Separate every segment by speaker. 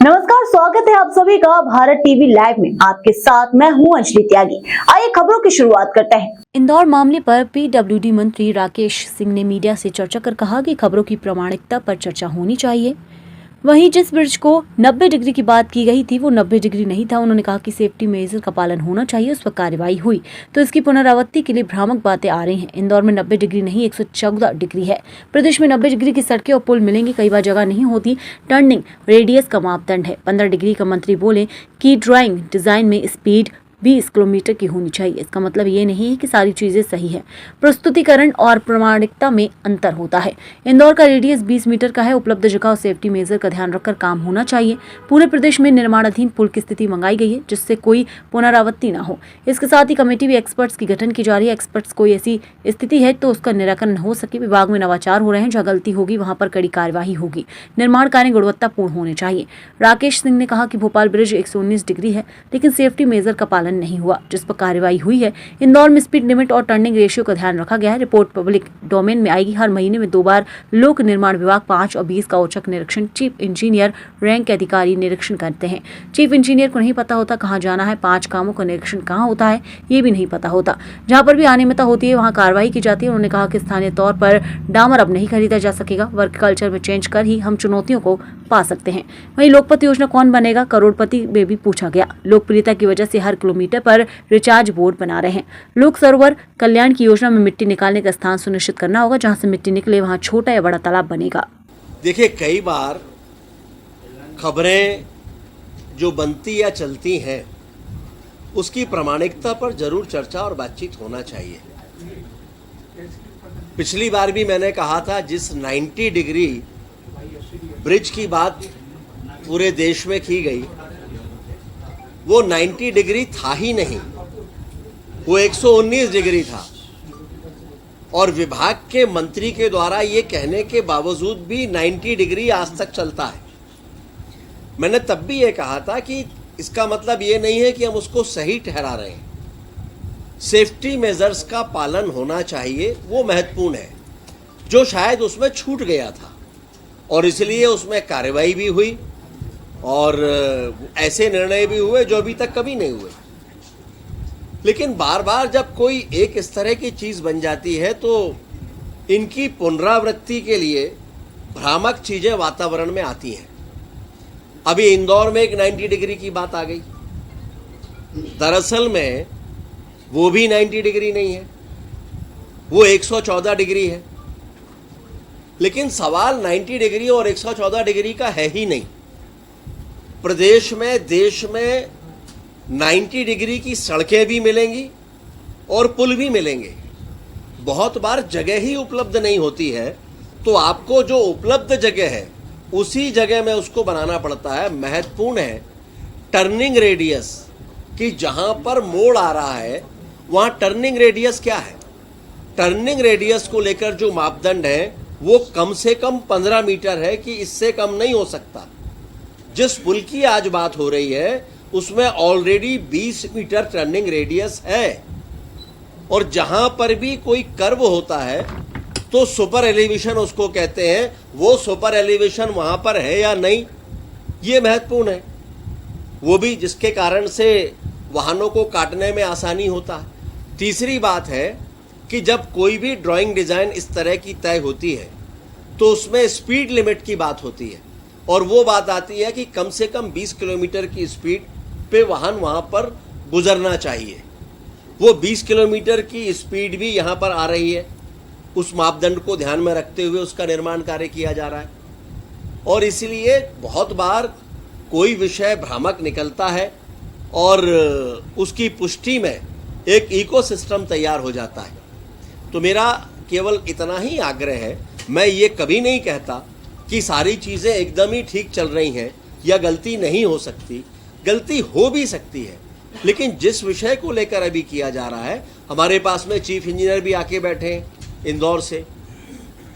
Speaker 1: नमस्कार, स्वागत है आप सभी का भारत टीवी लाइव में। आपके साथ मैं हूं अंजलि त्यागी। आइए खबरों की शुरुआत करते हैं।
Speaker 2: इंदौर मामले पर पीडब्ल्यूडी मंत्री राकेश सिंह ने मीडिया से चर्चा कर कहा कि खबरों की प्रामाणिकता पर चर्चा होनी चाहिए। वहीं जिस ब्रिज को 90 डिग्री की बात की गई थी वो 90 डिग्री नहीं था। उन्होंने कहा कि सेफ्टी मेजर का पालन होना चाहिए, उस पर कार्रवाई हुई तो इसकी पुनरावृत्ति के लिए भ्रामक बातें आ रही हैं। इंदौर में 90 डिग्री नहीं 114 डिग्री है। प्रदेश में 90 डिग्री की सड़कें और पुल मिलेंगे, कई बार जगह नहीं होती। टर्निंग रेडियस का मापदंड है 15 डिग्री का। मंत्री बोले कि ड्राइंग डिजाइन में स्पीड 20 किलोमीटर की होनी चाहिए। इसका मतलब ये नहीं है कि सारी चीजें सही है, प्रस्तुतिकरण और प्रामाणिकता में अंतर होता है। इंदौर का रेडियस 20 मीटर का है। उपलब्ध जगह और सेफ्टी मेजर का ध्यान रखकर काम होना चाहिए। पूरे प्रदेश में निर्माणाधीन पुल की स्थिति मंगाई गई है जिससे कोई पुनरावृत्ति न हो। इसके साथ ही कमेटी भी एक्सपर्ट्स की गठन की जा रही है। एक्सपर्ट्स कोई ऐसी स्थिति है तो उसका निराकरण हो सके। विभाग में नवाचार हो रहे हैं, जहाँ गलती होगी वहां पर कड़ी कार्यवाही होगी। निर्माण कार्य गुणवत्तापूर्ण होने चाहिए। राकेश सिंह ने कहा कि भोपाल ब्रिज 119 डिग्री है लेकिन सेफ्टी मेजर का पालन नहीं हुआ, जिस पर कार्रवाई हुई है। इंदौर में स्पीड लिमिट और टर्निंग रेशियो का ध्यान रखा गया है। रिपोर्ट पब्लिक डोमेन में आएगी। हर महीने में 2 बार लोक निर्माण विभाग 5 और 20 का औचक निरीक्षण चीफ इंजीनियर रैंक के अधिकारी निरीक्षण करते हैं। चीफ इंजीनियर को नहीं पता होता कहाँ जाना है, 5 कामों का निरीक्षण कहाँ होता है ये भी नहीं पता होता। जहाँ पर भी अनियमितता होती है वहाँ कार्रवाई की जाती है। उन्होंने कहा कि स्थानीय तौर पर डामर अब नहीं खरीदा जा सकेगा। वर्क कल्चर में चेंज कर ही हम चुनौतियों को पा सकते हैं। वहीं लोकपति योजना कौन बनेगा, करोड़पति में भी पूछा गया। लोकप्रियता की वजह से हर किलोमीटर पर रिचार्ज बोर्ड बना रहे हैं। लोक सरोवर कल्याण की योजना में मिट्टी निकालने का स्थान सुनिश्चित करना होगा। जहां से मिट्टी निकले वहां छोटा या बड़ा तालाब बनेगा।
Speaker 3: देखिए, कई बार खबरें जो बनती या चलती हैं उसकी प्रामाणिकता पर जरूर चर्चा और बातचीत होना चाहिए। पिछली बार भी मैंने कहा था जिस 90 डिग्री ब्रिज की बात पूरे देश में की गई वो 90 डिग्री था ही नहीं, वो 119 डिग्री था। और विभाग के मंत्री के द्वारा ये कहने के बावजूद भी 90 डिग्री आज तक चलता है। मैंने तब भी ये कहा था कि इसका मतलब ये नहीं है कि हम उसको सही ठहरा रहे हैं। सेफ्टी मेजर्स का पालन होना चाहिए, वो महत्वपूर्ण है, जो शायद उसमें छूट गया था और इसलिए उसमें कार्रवाई भी हुई और ऐसे निर्णय भी हुए जो अभी तक कभी नहीं हुए। लेकिन बार बार जब कोई एक इस तरह की चीज बन जाती है तो इनकी पुनरावृत्ति के लिए भ्रामक चीजें वातावरण में आती हैं। अभी इंदौर में एक 90 डिग्री की बात आ गई। दरअसल में वो भी 90 डिग्री नहीं है, वो 114 डिग्री है। लेकिन सवाल 90 डिग्री और 114 डिग्री का है ही नहीं। प्रदेश में, देश में 90 डिग्री की सड़कें भी मिलेंगी और पुल भी मिलेंगे। बहुत बार जगह ही उपलब्ध नहीं होती है तो आपको जो उपलब्ध जगह है उसी जगह में उसको बनाना पड़ता है। महत्वपूर्ण है टर्निंग रेडियस कि जहां पर मोड़ आ रहा है वहां टर्निंग रेडियस क्या है। टर्निंग रेडियस को लेकर जो मापदंड है वो कम से कम 15 मीटर है कि इससे कम नहीं हो सकता। जिस पुल की आज बात हो रही है उसमें ऑलरेडी 20 मीटर टर्निंग रेडियस है और जहां पर भी कोई कर्व होता है तो सुपर एलिवेशन उसको कहते हैं। वो सुपर एलिवेशन वहां पर है या नहीं ये महत्वपूर्ण है, वो भी जिसके कारण से वाहनों को काटने में आसानी होता है। तीसरी बात है कि जब कोई भी ड्राइंग डिजाइन इस तरह की तय होती है तो उसमें स्पीड लिमिट की बात होती है और वो बात आती है कि कम से कम 20 किलोमीटर की स्पीड पे वाहन वहां पर गुजरना चाहिए। वो 20 किलोमीटर की स्पीड भी यहां पर आ रही है। उस मापदंड को ध्यान में रखते हुए उसका निर्माण कार्य किया जा रहा है और इसलिए बहुत बार कोई विषय भ्रामक निकलता है और उसकी पुष्टि में एक इकोसिस्टम तैयार हो जाता है। तो मेरा केवल इतना ही आग्रह है, मैं ये कभी नहीं कहता कि सारी चीज़ें एकदम ही ठीक चल रही हैं या गलती नहीं हो सकती। गलती हो भी सकती है, लेकिन जिस विषय को लेकर अभी किया जा रहा है, हमारे पास में चीफ इंजीनियर भी आके बैठे हैं इंदौर से।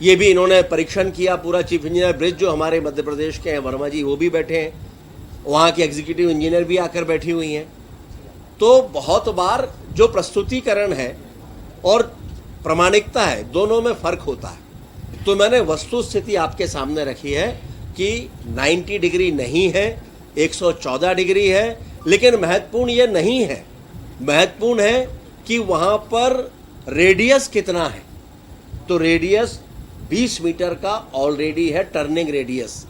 Speaker 3: ये भी इन्होंने परीक्षण किया पूरा। चीफ इंजीनियर ब्रिज जो हमारे मध्य प्रदेश के हैं वर्मा जी, वो भी बैठे हैं। वहाँ की एग्जीक्यूटिव इंजीनियर भी आकर बैठी हुई हैं। तो बहुत बार जो प्रस्तुतिकरण है और प्रामाणिकता है, दोनों में फर्क होता है। तो मैंने वस्तु स्थिति आपके सामने रखी है कि 90 डिग्री नहीं है 114 डिग्री है, लेकिन महत्वपूर्ण ये नहीं है। महत्वपूर्ण है कि वहाँ पर रेडियस कितना है। तो रेडियस 20 मीटर का ऑलरेडी है, टर्निंग रेडियस,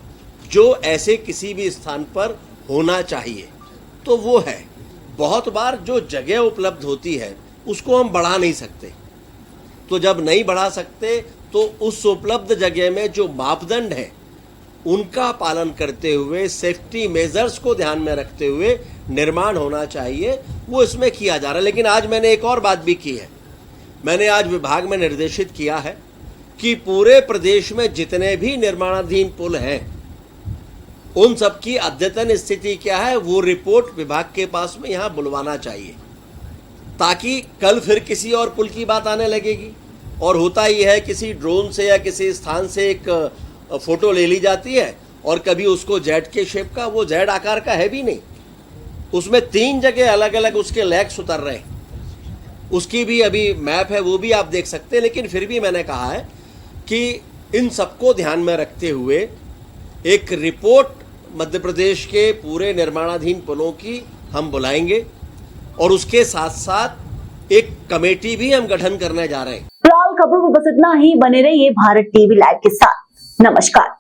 Speaker 3: जो ऐसे किसी भी स्थान पर होना चाहिए, तो वो है। बहुत बार जो जगह उपलब्ध होती है उसको हम बढ़ा नहीं सकते, तो जब नहीं बढ़ा सकते तो उस उपलब्ध जगह में जो मापदंड है उनका पालन करते हुए, सेफ्टी मेजर्स को ध्यान में रखते हुए निर्माण होना चाहिए, वो इसमें किया जा रहा है। लेकिन आज मैंने एक और बात भी की है। मैंने आज विभाग में निर्देशित किया है कि पूरे प्रदेश में जितने भी निर्माणाधीन पुल हैं उन सब की अद्यतन स्थिति क्या है वो रिपोर्ट विभाग के पास में यहाँ बुलवाना चाहिए, ताकि कल फिर किसी और पुल की बात आने लगेगी। और होता ही है, किसी ड्रोन से या किसी स्थान से एक फोटो ले ली जाती है और कभी उसको जेड के शेप का, वो जेड आकार का है भी नहीं, उसमें 3 जगह अलग अलग उसके लेग्स उतर रहे हैं। उसकी भी अभी मैप है, वो भी आप देख सकते हैं। लेकिन फिर भी मैंने कहा है कि इन सबको ध्यान में रखते हुए एक रिपोर्ट मध्य प्रदेश के पूरे निर्माणाधीन पुलों की हम बुलाएंगे और उसके साथ साथ एक कमेटी भी हम गठन करने जा रहे हैं।
Speaker 1: फिलहाल खबरों में बस इतना ही। बने रहिए भारत टीवी लाइव के साथ। नमस्कार।